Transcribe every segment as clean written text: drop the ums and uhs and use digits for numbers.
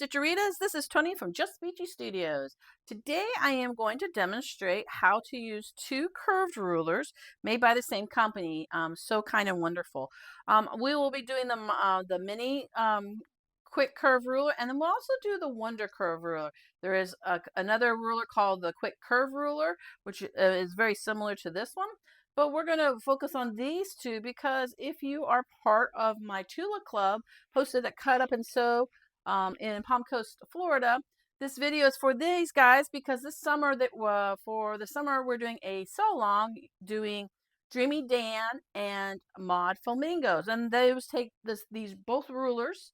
Stitcheritas. This is Toni from Just Beachy Studios. Today I am going to demonstrate how to use two curved rulers made by the same company. So kind and wonderful. We will be doing the mini quick curve ruler, and then we'll also do the wonder curve ruler. There is another ruler called the quick curve ruler, which is very similar to this one. But we're going to focus on these two because if you are part of my Tula Club, hosted at Cut Up and Sew in Palm Coast, Florida, this video is for these guys because this summer for the summer we're doing a sew along doing Dreamy Dan and Mod Flamingos, and those take these both rulers,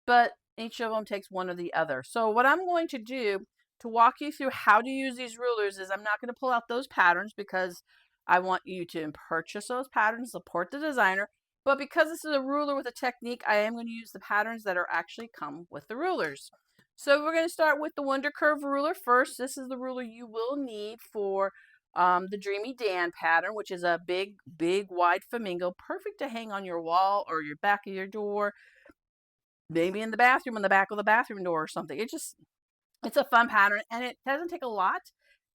but each of them takes one or the other. So what I'm going to do to walk you through how to use these rulers is I'm not going to pull out those patterns because I want you to purchase those patterns, support the designer. But because this is a ruler with a technique, I am going to use the patterns that are actually come with the rulers. So we're going to start with the Wonder Curve ruler first. This is the ruler you will need for the Dreamy Dan pattern, which is a big, wide flamingo, perfect to hang on your wall or your back of your door, maybe in the bathroom, on the back of the bathroom door or something. It's a fun pattern, and it doesn't take a lot,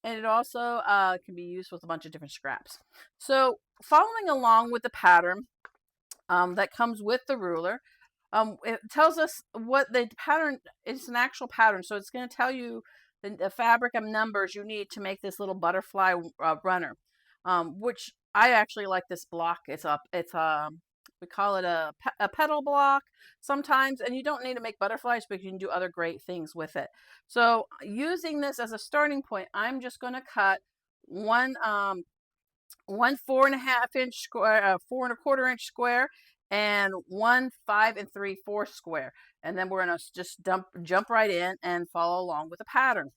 and it also can be used with a bunch of different scraps. So following along with the pattern that comes with the ruler, it tells us what the pattern is. An actual pattern, so it's going to tell you the fabric and numbers you need to make this little butterfly runner, which I actually like this block. We call it a petal block sometimes, and you don't need to make butterflies, but you can do other great things with it. So using this as a starting point, I'm just going to cut one 4.5 inch square, 4 1/4 inch square, and one 5 3/4 square, and then we're going to just jump right in and follow along with the pattern,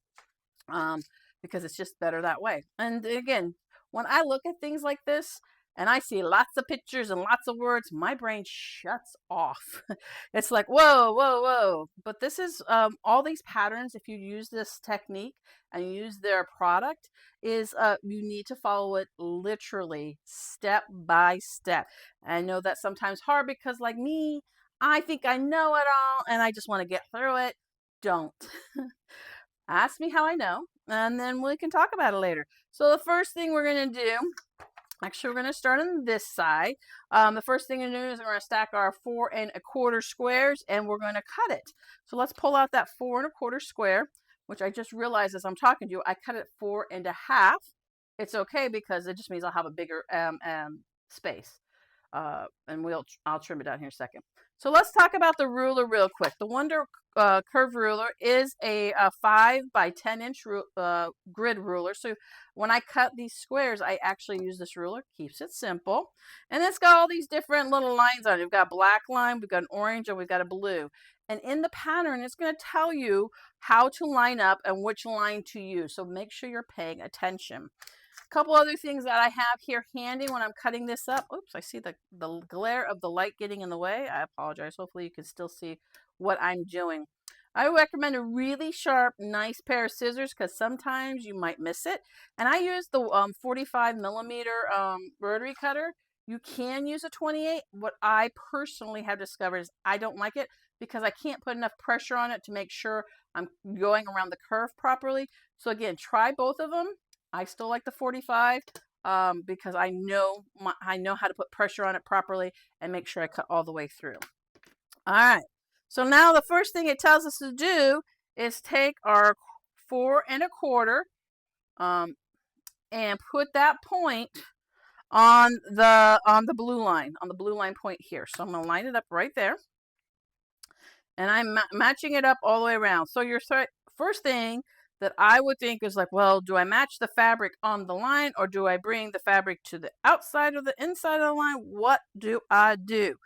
because it's just better that way. And again, when I look at things like this and I see lots of pictures and lots of words, my brain shuts off. It's like, whoa, whoa, whoa. But this is all these patterns, if you use this technique and use their product, is you need to follow it literally step by step. I know that's sometimes hard because, like me, I think I know it all and I just want to get through it. Don't. Ask me how I know, and then we can talk about it later. So the first thing we're going to do, actually, we're going to start on this side. The first thing to do is we're going to stack our 4 1/4 squares, and we're going to cut it. So let's pull out that 4 1/4 square, which I just realized as I'm talking to you, I cut it 4 1/2. It's okay because it just means I'll have a bigger space. And I'll trim it down here in a second. So let's talk about the ruler real quick. The Wonder Curve ruler is a 5 by 10 inch grid ruler. So when I cut these squares, I actually use this ruler. Keeps it simple. And it's got all these different little lines on it. We've got a black line, we've got an orange, and we've got a blue. And in the pattern, it's going to tell you how to line up and which line to use. So make sure you're paying attention. Couple other things that I have here handy when I'm cutting this up. Oops, I see the glare of the light getting in the way. I apologize. Hopefully you can still see what I'm doing. I recommend a really sharp, nice pair of scissors because sometimes you might miss it. And I use the 45 millimeter rotary cutter. You can use a 28. What I personally have discovered is I don't like it because I can't put enough pressure on it to make sure I'm going around the curve properly. So again, try both of them. I still like the 45 because I know how to put pressure on it properly and make sure I cut all the way through. All right. So now the first thing it tells us to do is take our 4 1/4 and put that point on the blue line point here. So I'm going to line it up right there, and I'm matching it up all the way around. So your first thing that I would think is like, well, do I match the fabric on the line or do I bring the fabric to the outside or the inside of the line? What do I do?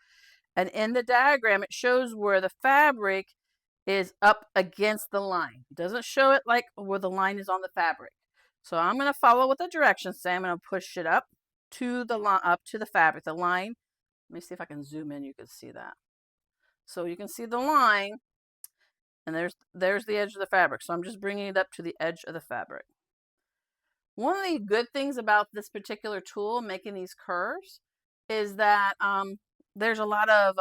And in the diagram, it shows where the fabric is up against the line. It doesn't show it like where the line is on the fabric. So I'm going to follow what the directions say. I'm going to push it up to the line, up to the fabric, the line. Let me see if I can zoom in. You can see that. So you can see the line. And there's the edge of the fabric. So I'm just bringing it up to the edge of the fabric. One of the good things about this particular tool, making these curves, is that there's a lot of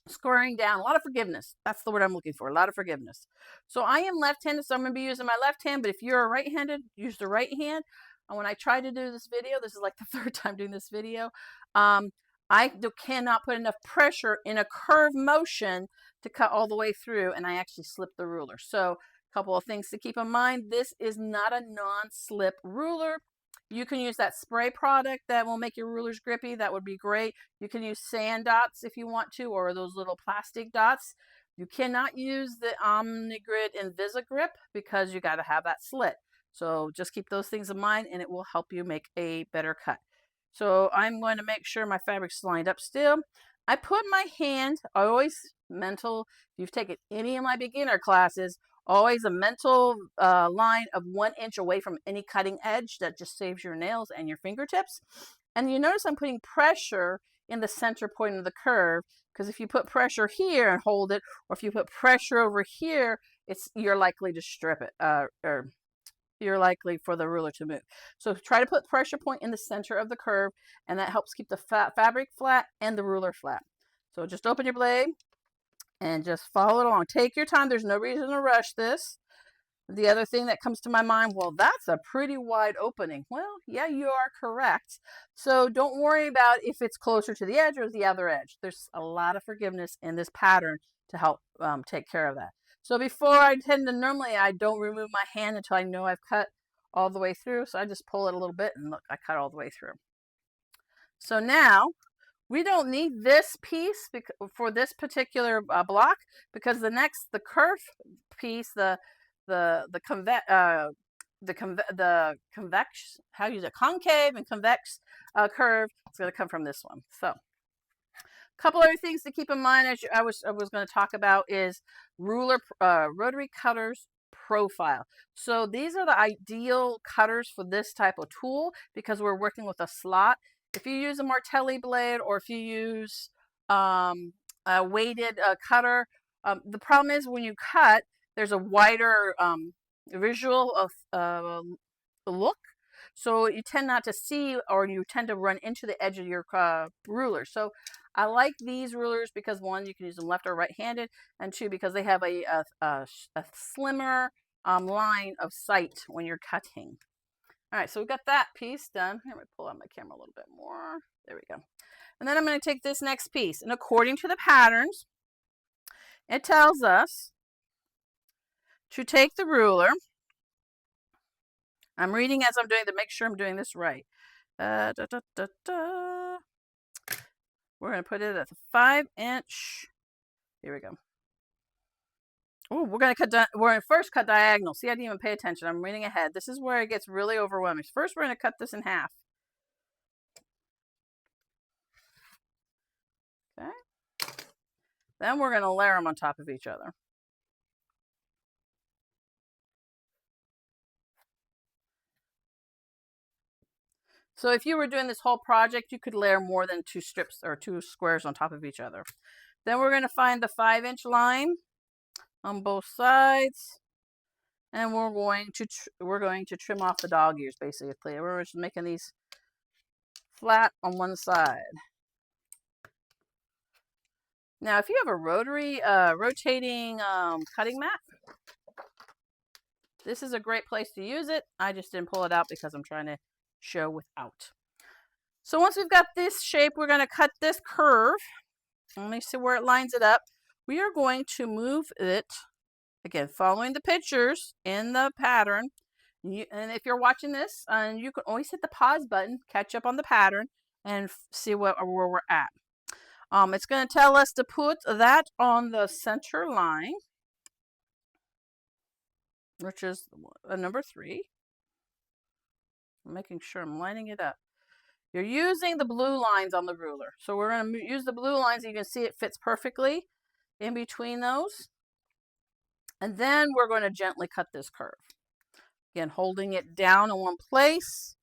scoring down, a lot of forgiveness. That's the word I'm looking for, a lot of forgiveness. So I am left-handed, so I'm going to be using my left hand, but if you're right-handed, use the right hand. And when I try to do this video, this is like the third time doing this video, I cannot put enough pressure in a curved motion to cut all the way through, and I actually slip the ruler. So a couple of things to keep in mind. This is not a non-slip ruler. You can use that spray product that will make your rulers grippy. That would be great. You can use sand dots if you want to, or those little plastic dots. You cannot use the OmniGrid Invisigrip because you got to have that slit. So just keep those things in mind and it will help you make a better cut. So I'm going to make sure my fabric's lined up still. I put my hand, I always mental, if you've taken any of my beginner classes, always a mental line of 1 inch away from any cutting edge. That just saves your nails and your fingertips. And you notice I'm putting pressure in the center point of the curve, because if you put pressure here and hold it, or if you put pressure over here, you're likely to strip it, or you're likely for the ruler to move. So try to put pressure point in the center of the curve, and that helps keep the fabric flat and the ruler flat. So just open your blade and just follow it along. Take your time. There's no reason to rush this. The other thing that comes to my mind, well, that's a pretty wide opening. Well, yeah, you are correct. So don't worry about if it's closer to the edge or the other edge. There's a lot of forgiveness in this pattern to help take care of that. So before I tend to, normally I don't remove my hand until I know I've cut all the way through. So I just pull it a little bit and look, I cut all the way through. So now we don't need this piece for this particular block, because the curve piece, the convex, how do you use it, concave and convex curve, it's going to come from this one. So a couple other things to keep in mind as I was going to talk about is rotary cutters profile. So these are the ideal cutters for this type of tool because we're working with a slot. If you use a Martelli blade, or if you use a weighted cutter, the problem is when you cut, there's a wider visual of look. So you tend not to see, or you tend to run into the edge of your ruler. So I like these rulers because, one, you can use them left or right-handed, and two, because they have a slimmer line of sight when you're cutting. All right, so we've got that piece done. Here, let me pull out my camera a little bit more. There we go. And then I'm going to take this next piece, and according to the patterns, it tells us to take the ruler. I'm reading as I'm doing to make sure I'm doing this right. We're going to put it at the 5-inch. Here we go. Oh, we're going to first cut diagonal. See, I didn't even pay attention. I'm reading ahead. This is where it gets really overwhelming. First, we're going to cut this in half. Okay. Then we're going to layer them on top of each other. So if you were doing this whole project, you could layer more than 2 strips or 2 squares on top of each other. Then we're going to find the 5-inch line on both sides, and we're going to trim off the dog ears. Basically, we're just making these flat on one side. Now, if you have a rotary rotating cutting mat, this is a great place to use it. I just didn't pull it out because I'm trying to show without. So once we've got this shape, we're going to cut this curve. Let me see where it lines it up. We are going to move it, again, following the pictures in the pattern. And if you're watching this, you can always hit the pause button, catch up on the pattern, and see where we're at. It's going to tell us to put that on the center line, which is number 3. I'm making sure I'm lining it up. You're using the blue lines on the ruler. So we're going to use the blue lines. You can see it fits perfectly in between those. And then we're going to gently cut this curve. Again, holding it down in one place.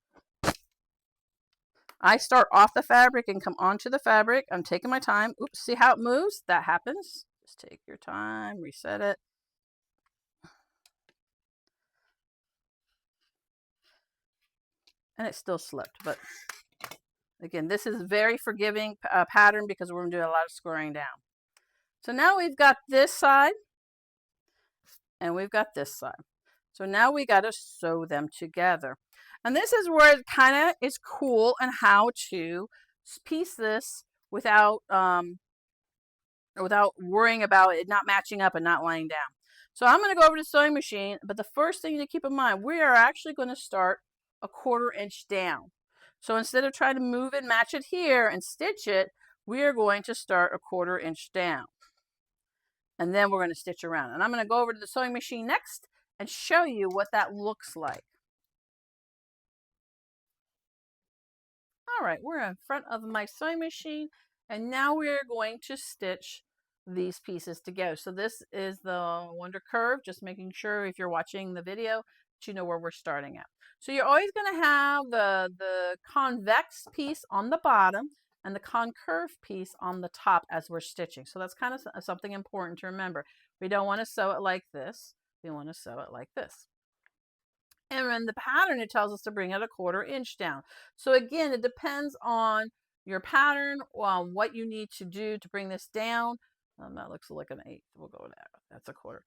I start off the fabric and come onto the fabric. I'm taking my time. Oops, see how it moves? That happens. Just take your time, reset it. And it still slipped, but again, this is very forgiving pattern because we're going to do a lot of scoring down. So now we've got this side and we've got this side. So now we got to sew them together. And this is where it kind of is cool and how to piece this without without worrying about it not matching up and not lying down. So I'm going to go over to the sewing machine, but the first thing to keep in mind, we are actually going to start a 1/4 inch down. So instead of trying to move it, match it here and stitch it, we are going to start a 1/4 inch down. And then we're going to stitch around. And I'm going to go over to the sewing machine next and show you what that looks like. All right, we're in front of my sewing machine, and now we're going to stitch these pieces together. So this is the Wonder Curve, just making sure if you're watching the video that you know where we're starting at. So you're always going to have the convex piece on the bottom and the concave piece on the top as we're stitching. So that's kind of something important to remember. We don't want to sew it like this. We want to sew it like this. And in the pattern, it tells us to bring it a 1/4 inch down. So again, it depends on your pattern, what you need to do to bring this down. That looks like an 1/8. We'll go with that. That's a 1/4.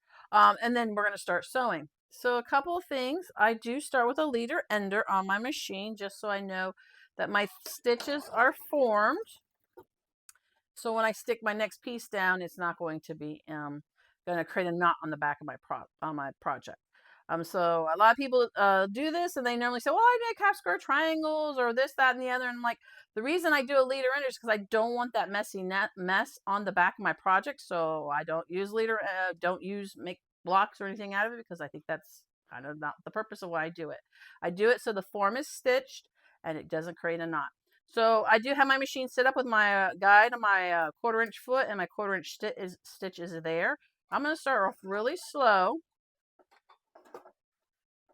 And then we're going to start sewing. So a couple of things. I do start with a leader ender on my machine, just so I know that my stitches are formed. So when I stick my next piece down, it's not going to be going to create a knot on the back of my project. So a lot of people do this, and they normally say, well, I make half square triangles or this, that, and the other. And I'm like, the reason I do a leader ender is because I don't want that messy mess on the back of my project. So I don't use make blocks or anything out of it, because I think that's kind of not the purpose of why I do it. I do it so the form is stitched and it doesn't create a knot. So I do have my machine set up with my guide on my 1/4 inch foot, and my 1/4 inch stitch is there. I'm going to start off really slow.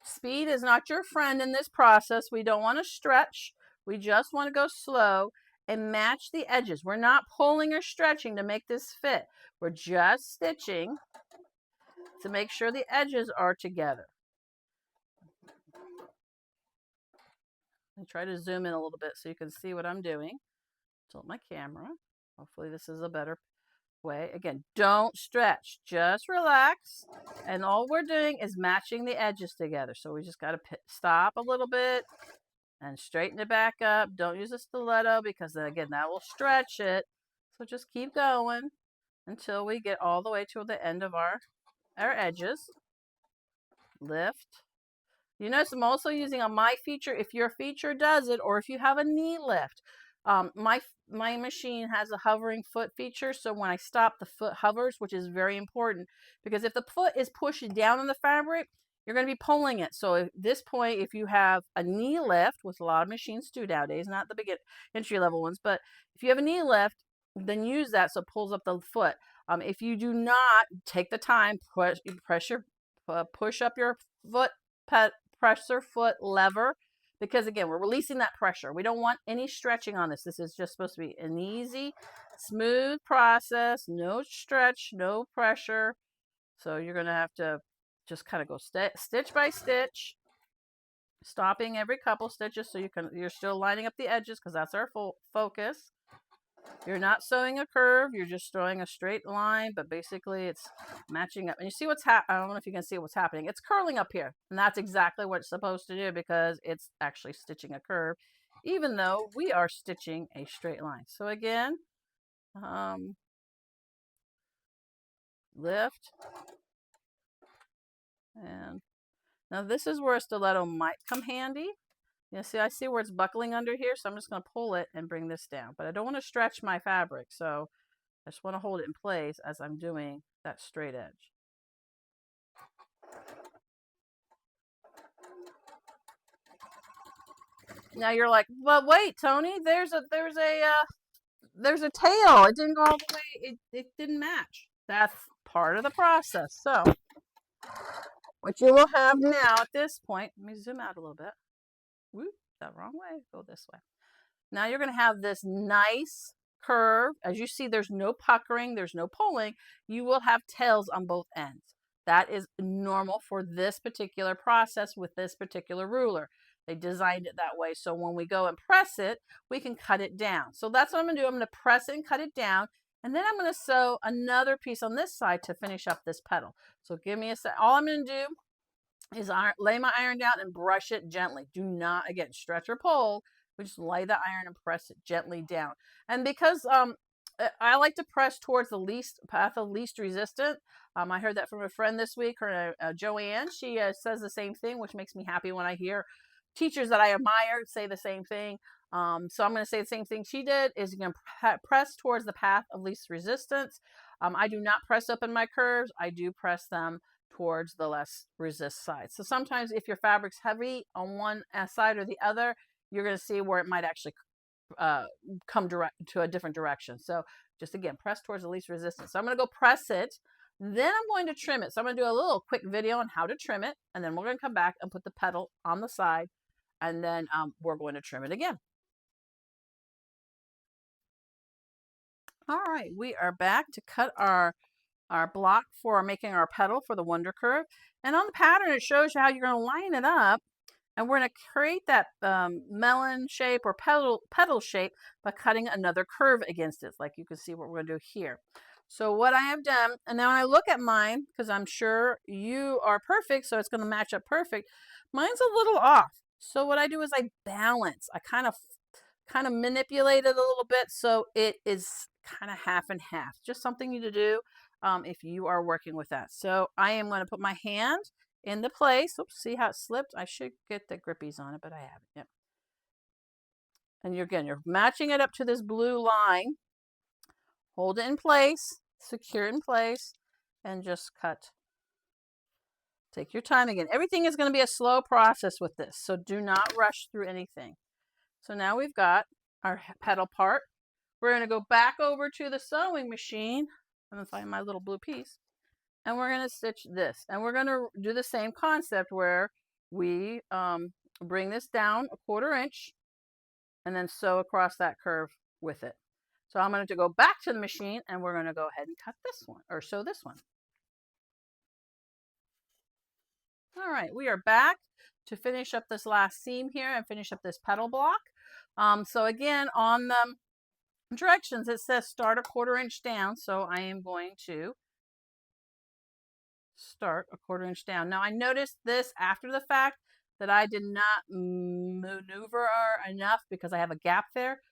Speed is not your friend in this process. We don't want to stretch. We just want to go slow and match the edges. We're not pulling or stretching to make this fit. We're just stitching to make sure the edges are together. I try to zoom in a little bit so you can see what I'm doing. Tilt my camera. Hopefully this is a better way. Again, don't stretch, just relax. And all we're doing is matching the edges together. So we just got to stop a little bit and straighten it back up. Don't use a stiletto, because then again, that will stretch it. So just keep going until we get all the way to the end of our edges. Lift. You notice I'm also using a my feature if your feature does it, or if you have a knee lift. My machine has a hovering foot feature, so when I stop, the foot hovers, which is very important, because if the foot is pushed down in the fabric, you're going to be pulling it. So at this point, if you have a knee lift, which a lot of machines do nowadays, not the entry level ones, but if you have a knee lift, then use that so it pulls up the foot. If you do not, take the time, push up your foot, pressure foot lever, because again, we're releasing that pressure. We don't want any stretching on this. This is just supposed to be an easy, smooth process. No stretch, no pressure. So you're going to have to just kind of go stitch by stitch, stopping every couple stitches so you're still lining up the edges, because that's our focus. You're not sewing a curve, you're just sewing a straight line, but basically it's matching up. And you see what's I don't know if you can see what's happening. It's curling up here, and that's exactly what it's supposed to do, because it's actually stitching a curve, even though we are stitching a straight line. So again, lift, and now this is where a stiletto might come handy. You see, I see where it's buckling under here, so I'm just going to pull it and bring this down. But I don't want to stretch my fabric, so I just want to hold it in place as I'm doing that straight edge. Now you're like, well, wait, Toni, there's a tail. It didn't go all the way. It didn't match. That's part of the process. So what you will have now at this point, let me zoom out a little bit. Whoop, that wrong way. Go this way. Now you're going to have this nice curve. As you see, there's no puckering, there's no pulling. You will have tails on both ends. That is normal for this particular process with this particular ruler. They designed it that way, so when we go and press it, we can cut it down. So that's what I'm going to do. I'm going to press it and cut it down, And then I'm going to sew another piece on this side to finish up this petal. So give me a sec. All I'm going to do is lay my iron down and brush it gently. Do not, again, stretch or pull, but just lay the iron and press it gently down. And because I like to press towards the path of least resistance. I heard that from a friend this week, her Joanne. She says the same thing, which makes me happy when I hear teachers that I admire say the same thing. So I'm going to say the same thing she did, is you're going to press towards the path of least resistance. I do not press up in my curves. I do press them towards the less resist side. So sometimes if your fabric's heavy on one side or the other, you're going to see where it might actually come direct to a different direction. So just again, press towards the least resistance. So I'm going to go press it. Then I'm going to trim it. So I'm going to do a little quick video on how to trim it. And then we're going to come back and put the petal on the side. And then we're going to trim it again. All right, we are back to cut our block for making our petal for the Wonder Curve. And on the pattern, it shows you how you're going to line it up. And we're going to create that melon shape or petal shape by cutting another curve against it, like you can see what we're going to do here. So what I have done, and now when I look at mine, because I'm sure you are perfect, so it's going to match up perfect, mine's a little off. So what I do is I balance. I kind of manipulate it a little bit so it is kind of half and half. Just something you to do if you are working with that. So I am going to put my hand in the place. Oops, see how it slipped? I should get the grippies on it, but I haven't. Yep. And you're matching it up to this blue line. Hold it in place, secure it in place, and just cut. Take your time again. Everything is going to be a slow process with this, so do not rush through anything. So now we've got our petal part. We're going to go back over to the sewing machine. I'm going to find my little blue piece. And we're going to stitch this. And we're going to do the same concept where we bring this down a 1/4 inch and then sew across that curve with it. So I'm going to go back to the machine and we're going to go ahead and cut this one or sew this one. All right, we are back to finish up this last seam here and finish up this petal block. So again, on the directions, it says start a 1/4 inch down. So I am going to start a 1/4 inch down. Now I noticed this after the fact that I did not maneuver enough because I have a gap there.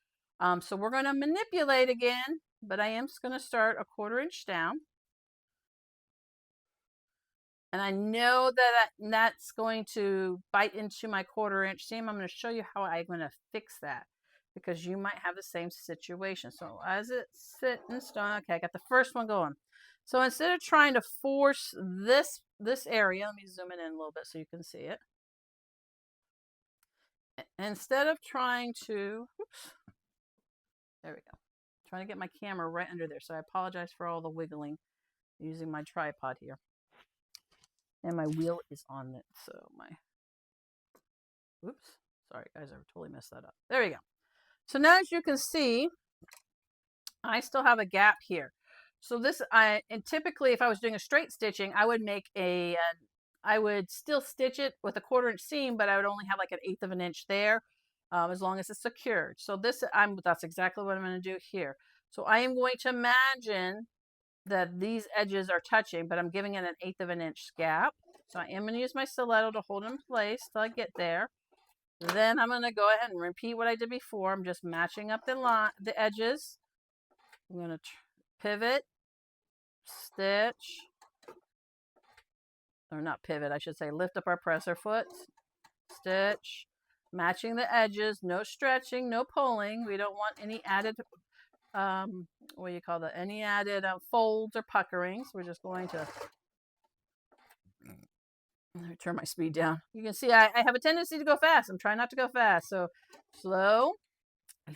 So we're going to manipulate again, but I am just going to start a 1/4 inch down. And I know that that's going to bite into my 1/4 inch seam. I'm going to show you how I'm going to fix that because you might have the same situation. So as it sits in stone, okay, I got the first one going. So instead of trying to force this area, let me zoom it in a little bit so you can see it. Instead of trying to, oops, there we go. Trying to get my camera right under there. So I apologize for all the wiggling using my tripod here. And my wheel is on it. So oops, sorry guys, I totally messed that up. There we go. So now as you can see, I still have a gap here. So this, and typically if I was doing a straight stitching, I would make I would still stitch it with a 1/4 inch seam, but I would only have like 1/8 of an inch there, as long as it's secured. So that's exactly what I'm going to do here. So I am going to imagine that these edges are touching, but I'm giving it 1/8 of an inch gap. So I am going to use my stiletto to hold in place till I get there. Then I'm going to go ahead and repeat what I did before. I'm just matching up the edges. I'm going to pivot, stitch, or not pivot, I should say, lift up our presser foot, stitch, matching the edges, no stretching, no pulling. We don't want any added, what do you call that, any added folds or puckerings. We're just going to, let me turn my speed down. You can see I have a tendency to go fast. I'm trying not to go fast. So slow,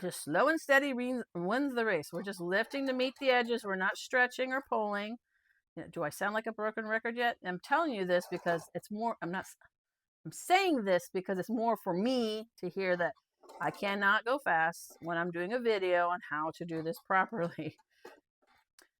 just slow and steady wins the race. We're just lifting to meet the edges. We're not stretching or pulling. Do I sound like a broken record yet? I'm telling you this because it's more, I'm saying this because it's more for me to hear that I cannot go fast when I'm doing a video on how to do this properly.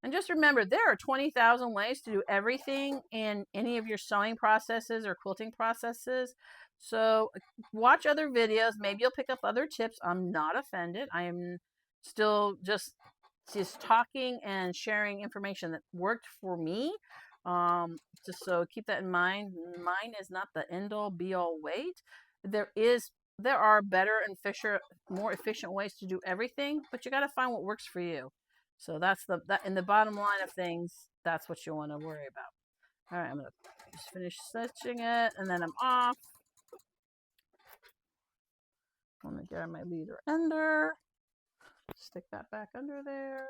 And just remember, there are 20,000 ways to do everything in any of your sewing processes or quilting processes. So watch other videos. Maybe you'll pick up other tips. I'm not offended. I am still just just talking and sharing information that worked for me. Just so keep that in mind. Mine is not the end all be all weight. There are better and more efficient ways to do everything, but you got to find what works for you. So that's that in the bottom line of things. That's what you want to worry about. All right, I'm gonna just finish stitching it, and then I'm off. I'm gonna grab my leader ender, stick that back under there.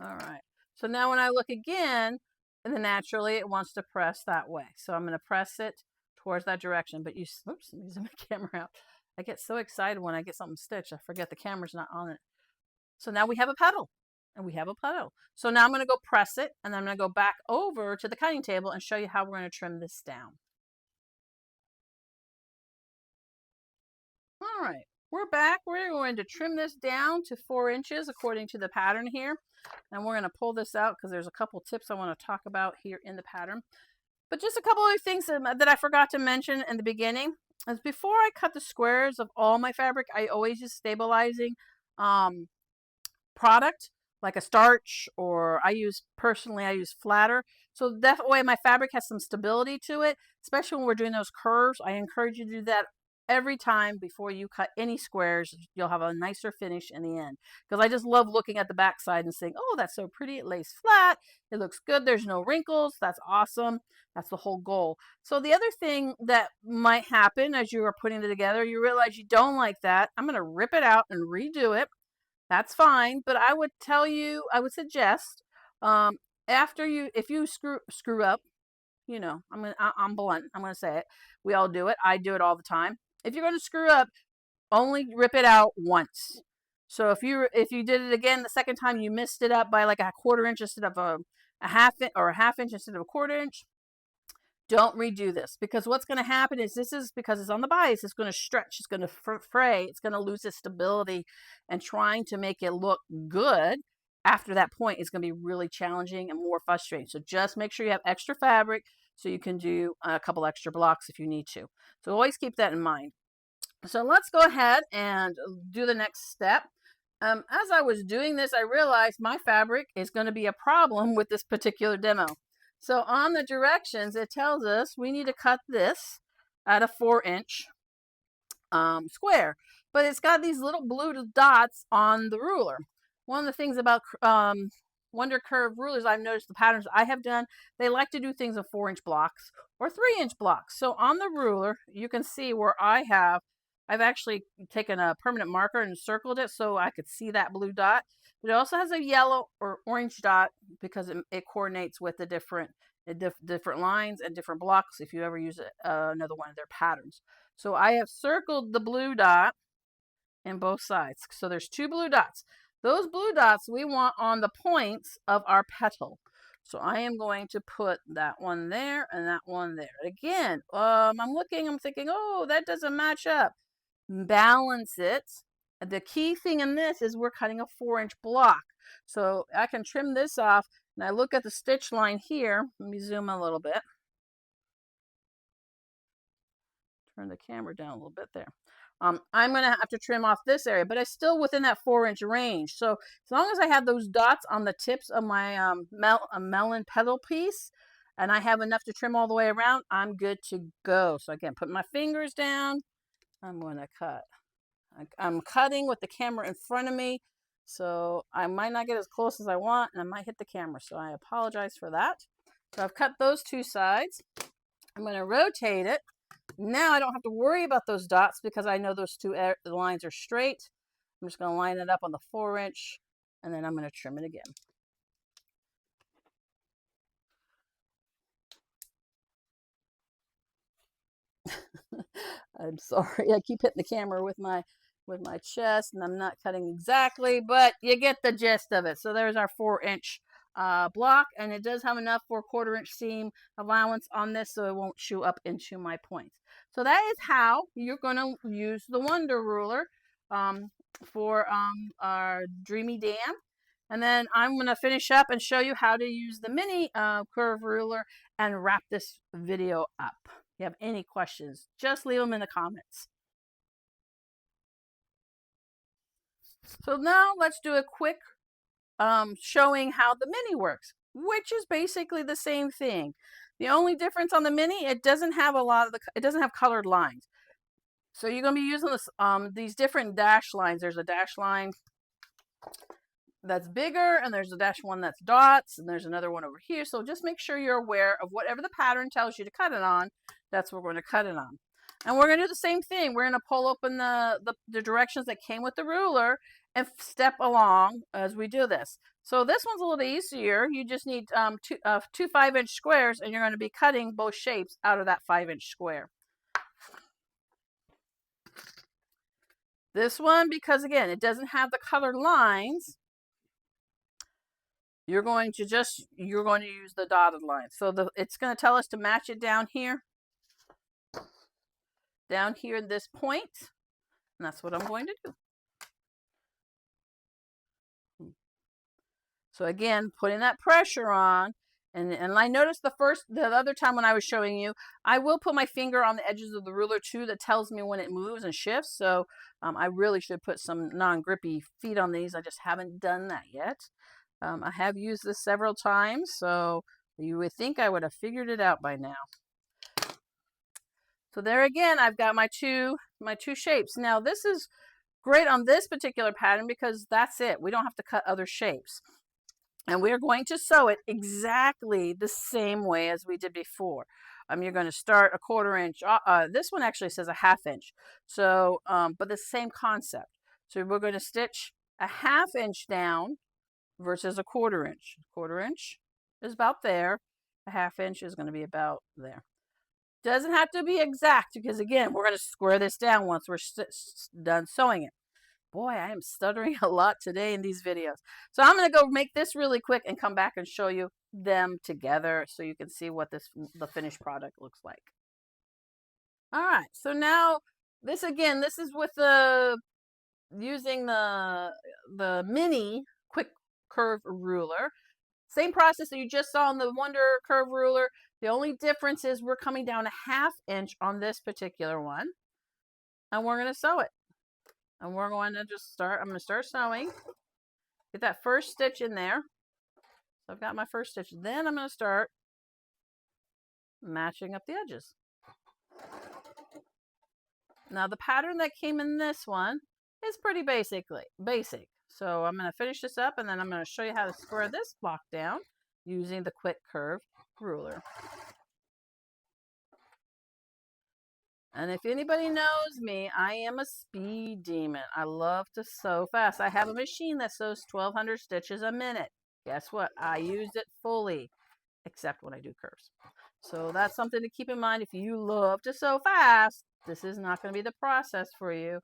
All right. So now when I look again, and then naturally it wants to press that way. So I'm going to press it towards that direction. But oops, I'm using my camera out. I get so excited when I get something stitched. I forget the camera's not on it. So now we have a petal. And we have a petal. So now I'm going to go press it. And then I'm going to go back over to the cutting table and show you how we're going to trim this down. All right. We're back. We're going to trim this down to 4 inches according to the pattern here. And we're going to pull this out because there's a couple tips I want to talk about here in the pattern. But just a couple of things that I forgot to mention in the beginning is before I cut the squares of all my fabric, I always use stabilizing product like a starch, or I use flatter. So that way my fabric has some stability to it, especially when we're doing those curves. I encourage you to do that every time before you cut any squares. You'll have a nicer finish in the end, because I just love looking at the back side and saying, oh, that's so pretty, it lays flat, it looks good, there's no wrinkles. That's awesome. That's the whole goal. So the other thing that might happen as you are putting it together, you realize you don't like that. I'm going to rip it out and redo it. That's fine, but I would suggest, if you screw up, I'm blunt, I'm gonna say it. We all do it. I do it all the time. If you're gonna screw up, only rip it out once. So if you did it again the second time, you missed it up by like a quarter inch instead of a half inch, or a half inch instead of a quarter inch. Don't redo this, because what's going to happen is, this is because it's on the bias, it's going to stretch, it's going to fray, it's going to lose its stability, and trying to make it look good after that point is going to be really challenging and more frustrating. So just make sure you have extra fabric so you can do a couple extra blocks if you need to. So always keep that in mind. So let's go ahead and do the next step. As I was doing this, I realized my fabric is going to be a problem with this particular demo. So on the directions, it tells us we need to cut this at a 4-inch square, but it's got these little blue dots on the ruler. One of the things about Wonder Curve rulers, I've noticed the patterns I have done, they like to do things in 4-inch blocks or 3-inch blocks. So on the ruler, you can see where I've actually taken a permanent marker and circled it so I could see that blue dot. But it also has a yellow or orange dot because it coordinates with the different lines and different blocks if you ever use another one of their patterns. So I have circled the blue dot in both sides. So there's 2 blue dots. Those blue dots we want on the points of our petal. So I am going to put that one there and that one there. Again, I'm thinking, oh, that doesn't match up. Balance it. The key thing in this is we're cutting a 4-inch block. So I can trim this off, and I look at the stitch line here. Let me zoom a little bit. Turn the camera down a little bit there. I'm going to have to trim off this area, but it's still within that 4-inch range. So as long as I have those dots on the tips of my melon petal piece, and I have enough to trim all the way around, I'm good to go. So again, put my fingers down. I'm going to cut. I'm cutting with the camera in front of me, so I might not get as close as I want, and I might hit the camera. So I apologize for that. So I've cut those 2 sides. I'm going to rotate it. Now I don't have to worry about those dots because I know those 2 lines are straight. I'm just going to line it up on the 4-inch, and then I'm going to trim it again. I'm sorry, I keep hitting the camera with my chest, and I'm not cutting exactly, but you get the gist of it. So there's our 4-inch block, and it does have enough for a 1/4-inch seam allowance on this, so it won't chew up into my points. So that is how you're going to use the Wonder Ruler for our Dreamy Dam. And then I'm going to finish up and show you how to use the mini curve ruler and wrap this video up. If you have any questions, just leave them in the comments. So now let's do a quick showing how the mini works, which is basically the same thing. The only difference on the mini, it doesn't have it doesn't have colored lines. So you're going to be using these different dash lines. There's a dash line that's bigger, and there's a dash one that's dots, and there's another one over here. So just make sure you're aware of whatever the pattern tells you to cut it on. That's what we're going to cut it on. And we're going to do the same thing. We're going to pull open the directions that came with the ruler and step along as we do this. So this one's a little easier. You just need two 5-inch squares, and you're going to be cutting both shapes out of that 5-inch square. This one, because again, it doesn't have the colored lines, you're going to use the dotted line. So it's going to tell us to match it down here in this point, and that's what I'm going to do. So again, putting that pressure on, and I noticed the other time when I was showing you, I will put my finger on the edges of the ruler too. That tells me when it moves and shifts. So I really should put some non-grippy feet on these. I just haven't done that yet. I have used this several times, so you would think I would have figured it out by now. So there again, I've got my two shapes. Now this is great on this particular pattern because that's it. We don't have to cut other shapes. And we're going to sew it exactly the same way as we did before. You're going to start a 1/4 inch. This one actually says a 1/2 inch. So, but the same concept. So we're going to stitch a 1/2 inch down versus a 1/4 inch. 1/4 inch is about there. A 1/2 inch is going to be about there. Doesn't have to be exact because again, we're going to square this down once we're done sewing it. Boy, I am stuttering a lot today in these videos. So I'm going to go make this really quick and come back and show you them together so you can see what the finished product looks like. All right, so now this is with using the mini quick curve ruler. Same process that you just saw on the Wonder Curve ruler. The only difference is we're coming down a 1/2 inch on this particular one, and we're going to sew it. And we're going to I'm going to start sewing. Get that first stitch in there. So I've got my first stitch. Then I'm going to start matching up the edges. Now the pattern that came in this one is pretty basic. So I'm going to finish this up and then I'm going to show you how to square this block down using the quick curve ruler. And if anybody knows me, I am a speed demon. I love to sew fast. I have a machine that sews 1,200 stitches a minute. Guess what? I use it fully, except when I do curves. So that's something to keep in mind. If you love to sew fast, this is not going to be the process for you.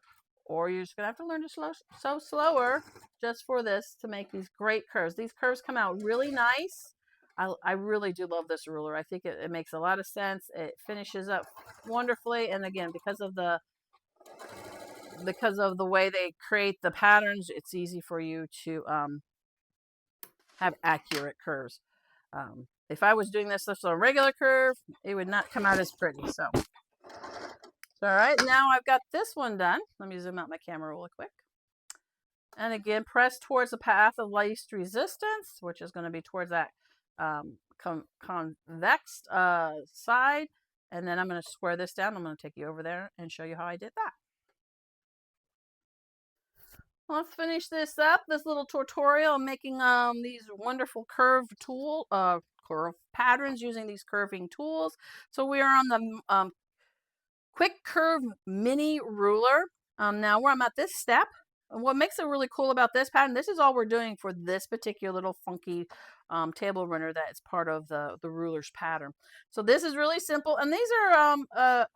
Or you're just going to have to learn to sew slower just for this to make these great curves. These curves come out really nice. I really do love this ruler. I think it makes a lot of sense. It finishes up wonderfully. And again, because of the way they create the patterns, it's easy for you to have accurate curves. If I was doing this on a regular curve, it would not come out as pretty. So all right, now I've got this one done. Let me zoom out my camera really quick. And again, press towards the path of least resistance, which is going to be towards that convex side. And then I'm going to square this down. I'm going to take you over there and show you how I did that. Let's finish this up, this little tutorial making these wonderful curve patterns using these curving tools. So we are on the quick curve mini ruler. Now where I'm at this step, and what makes it really cool about this pattern, this is all we're doing for this particular little funky table runner that is part of the ruler's pattern. So this is really simple, and these are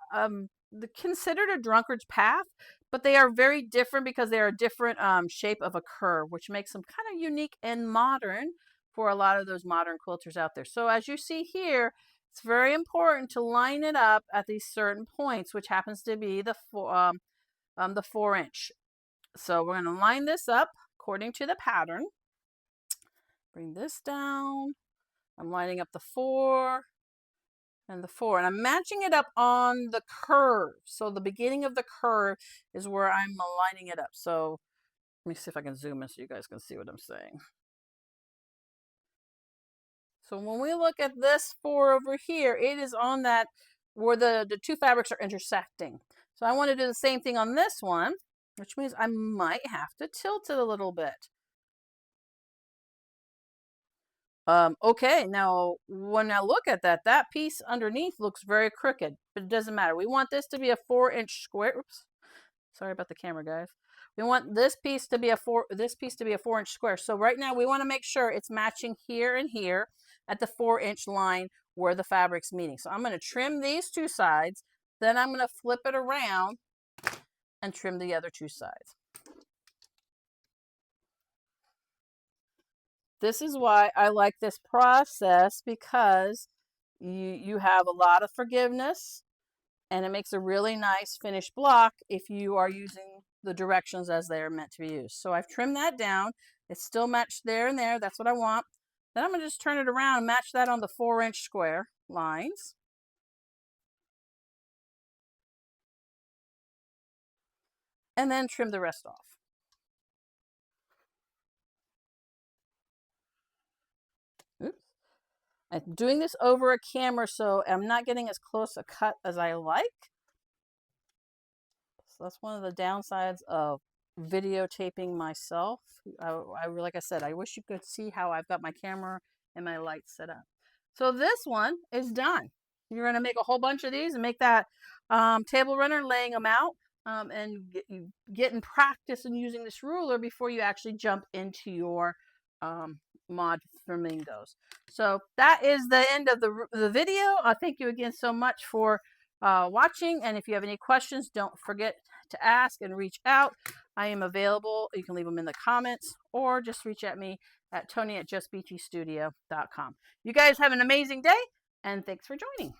considered a drunkard's path, but they are very different because they are a different shape of a curve, which makes them kind of unique and modern for a lot of those modern quilters out there. So as you see here, it's very important to line it up at these certain points, which happens to be the 4 inch. So we're going to line this up according to the pattern. Bring this down. I'm lining up the 4 and the 4, and I'm matching it up on the curve. So the beginning of the curve is where I'm lining it up. So Let me see if I can zoom in so you guys can see what I'm saying. So when we look at this 4 over here, it is on that where the two fabrics are intersecting. So I want to do the same thing on this one, which means I might have to tilt it a little bit. Okay, now when I look at that, that piece underneath looks very crooked, but it doesn't matter. We want this to be a 4-inch square. Oops, sorry about the camera, guys. We want this piece to be a 4-inch square. So right now we want to make sure it's matching here and here at the 4-inch line where the fabric's meeting. So I'm going to trim these two sides, then I'm going to flip it around and trim the other two sides. This is why I like this process, because you have a lot of forgiveness and it makes a really nice finished block if you are using the directions as they are meant to be used. So I've trimmed that down. It's still matched there and there. That's what I want. Then I'm going to just turn it around and match that on the 4-inch square lines. And then trim the rest off. Oops. I'm doing this over a camera, so I'm not getting as close a cut as I like. So that's one of the downsides of videotaping myself. Like I said, I wish you could see how I've got my camera and my lights set up. So this one is done. You're going to make a whole bunch of these and make that table runner, laying them out, and get in practice in using this ruler before you actually jump into your mod Flamingos. So that is the end of the video. Thank you again so much for watching, and if you have any questions, don't forget to ask and reach out. I am available. You can leave them in the comments or just reach at me at Toni at justbeachystudio.com. You guys have an amazing day, and thanks for joining.